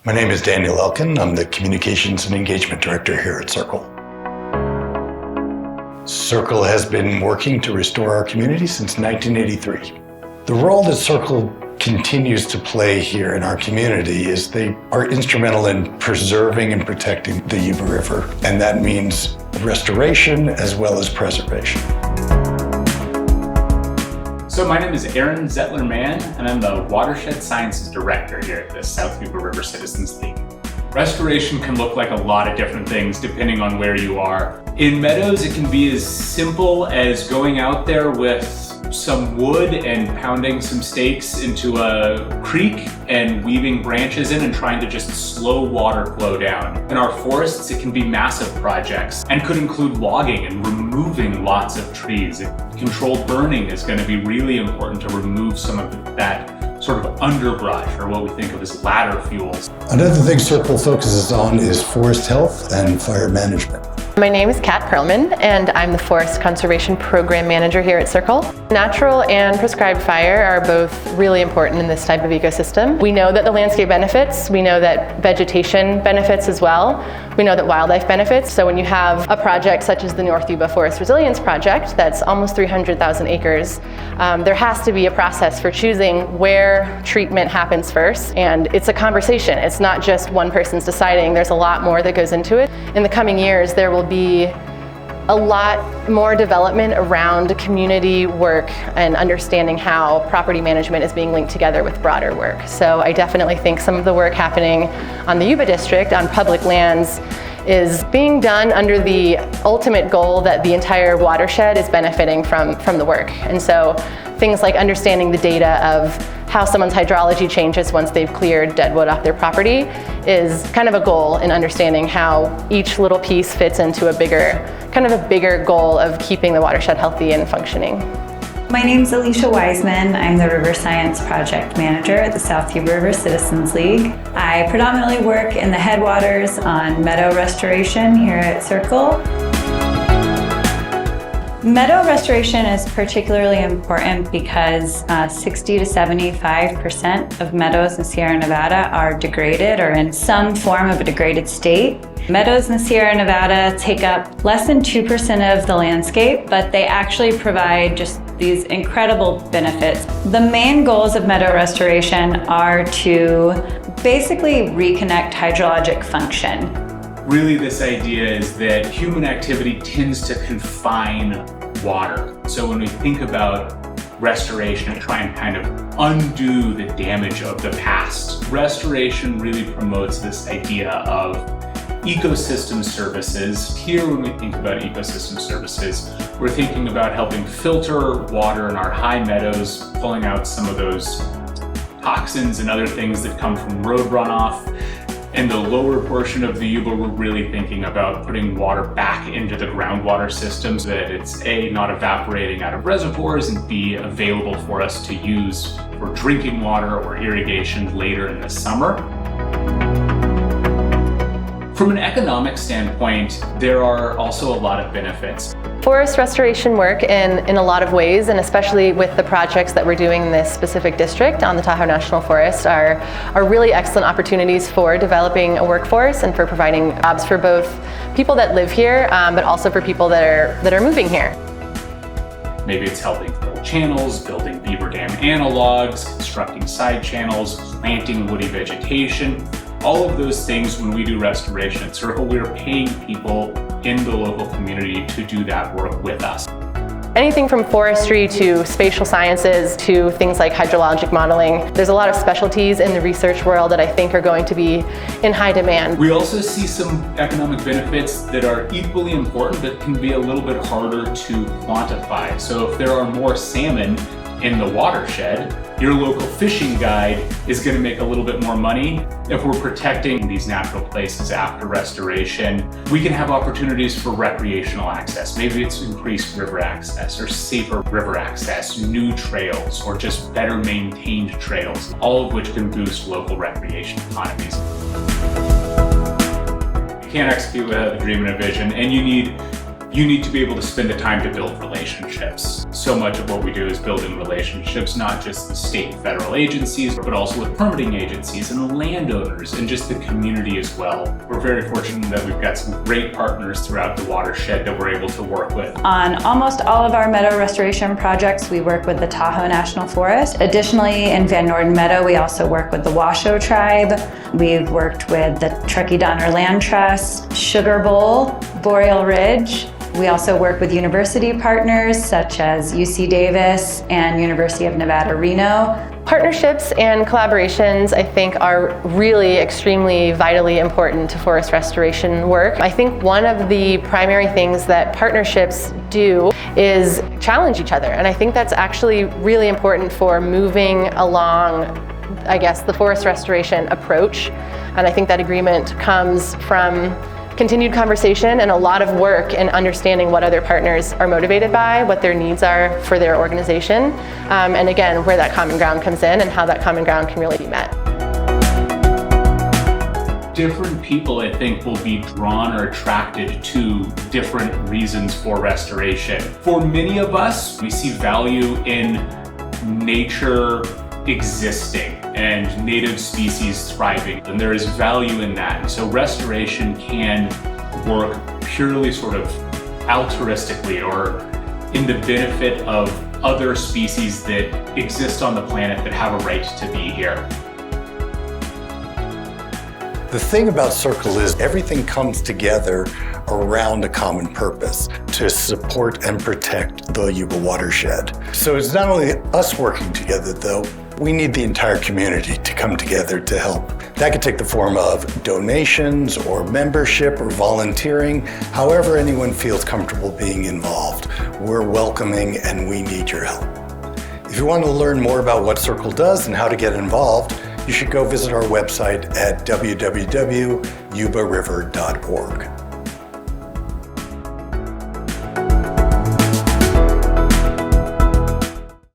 My name is Daniel Elkin. I'm the Communications and Engagement Director here at SYRCL. SYRCL has been working to restore our community since 1983. The role that SYRCL continues to play here in our community is they are instrumental in preserving and protecting the Yuba River, and that means restoration as well as preservation. So my name is Zettler-Mann, and I'm the Watershed Sciences Director here at the South Yuba River Citizens League. Restoration can look like a lot of different things depending on where you are. In meadows, it can be as simple as going out there with some wood and pounding some stakes into a creek and weaving branches in and trying to just slow water flow down. In our forests, it can be massive projects and could include logging and removing lots of trees. Controlled burning is going to be really important to remove some of that sort of underbrush, or what we think of as ladder fuels. Another thing SYRCL focuses on is forest health and fire management. My name is Perlman, and I'm the Forest Conservation Program Manager here at SYRCL. Natural and prescribed fire are both really important in this type of ecosystem. We know that the landscape benefits, we know that vegetation benefits as well, we know that wildlife benefits. So when you have a project such as the North Yuba Forest Resilience Project that's almost 300,000 acres, there has to be a process for choosing where treatment happens first, and it's a conversation. It's not just one person's deciding, there's a lot more that goes into it. In the coming years, there will be a lot more development around community work and understanding how property management is being linked together with broader work. So I definitely think some of the work happening on the Yuba District on public lands is being done under the ultimate goal that the entire watershed is benefiting from the work. And so things like understanding the data of how someone's hydrology changes once they've cleared dead wood off their property is kind of a goal in understanding how each little piece fits into a bigger goal of keeping the watershed healthy and functioning. My name is Alecia Weisman. I'm the River Science Project Manager at the South Yuba River Citizens League. I predominantly work in the headwaters on meadow restoration here at SYRCL. Meadow restoration is particularly important because 60 to 75% of meadows in Sierra Nevada are degraded or in some form of a degraded state. Meadows in Sierra Nevada take up less than 2% of the landscape, but they actually provide just these incredible benefits. The main goals of meadow restoration are to basically reconnect hydrologic function. Really, this idea is that human activity tends to confine water. So when we think about restoration and try and kind of undo the damage of the past, restoration really promotes this idea of ecosystem services. Here, when we think about ecosystem services, we're thinking about helping filter water in our high meadows, pulling out some of those toxins and other things that come from road runoff. In the lower portion of the Yuba, we're really thinking about putting water back into the groundwater system so that it's A, not evaporating out of reservoirs, and B, available for us to use for drinking water or irrigation later in the summer. From an economic standpoint, there are also a lot of benefits. Forest restoration work in a lot of ways, and especially with the projects that we're doing in this specific district on the Tahoe National Forest, are really excellent opportunities for developing a workforce and for providing jobs for both people that live here, but also for people that are moving here. Maybe it's helping build channels, building beaver dam analogs, constructing side channels, planting woody vegetation. All of those things, when we do restoration at SYRCL, we're paying people in the local community to do that work with us. Anything from forestry to spatial sciences to things like hydrologic modeling. There's a lot of specialties in the research world that I think are going to be in high demand. We also see some economic benefits that are equally important but can be a little bit harder to quantify. So if there are more salmon in the watershed, your local fishing guide is going to make a little bit more money. If we're protecting these natural places after restoration, we can have opportunities for recreational access. Maybe it's increased river access or safer river access, new trails, or just better maintained trails, all of which can boost local recreation economies. You can't execute without a dream and a vision, and you need to be able to spend the time to build relationships. So much of what we do is building relationships, not just with state and federal agencies, but also with permitting agencies and the landowners and just the community as well. We're very fortunate that we've got some great partners throughout the watershed that we're able to work with. On almost all of our meadow restoration projects, we work with the Tahoe National Forest. Additionally, in Van Norden Meadow, we also work with the Washoe Tribe. We've worked with the Truckee Donner Land Trust, Sugar Bowl, Boreal Ridge. We also work with university partners such as UC Davis and University of Nevada, Reno. Partnerships and collaborations, I think, are really extremely vitally important to forest restoration work. I think one of the primary things that partnerships do is challenge each other, and I think that's actually really important for moving along, I guess, the forest restoration approach. And I think that agreement comes from continued conversation and a lot of work in understanding what other partners are motivated by, what their needs are for their organization, and again, where that common ground comes in and how that common ground can really be met. Different people, I think, will be drawn or attracted to different reasons for restoration. For many of us, we see value in nature existing and native species thriving, and there is value in that. And so restoration can work purely sort of altruistically or in the benefit of other species that exist on the planet that have a right to be here. The thing about SYRCL is everything comes together around a common purpose to support and protect the Yuba watershed. So it's not only us working together though, we need the entire community to come together to help. That could take the form of donations or membership or volunteering, however anyone feels comfortable being involved. We're welcoming and we need your help. If you want to learn more about what SYRCL does and how to get involved, you should go visit our website at www.yubariver.org.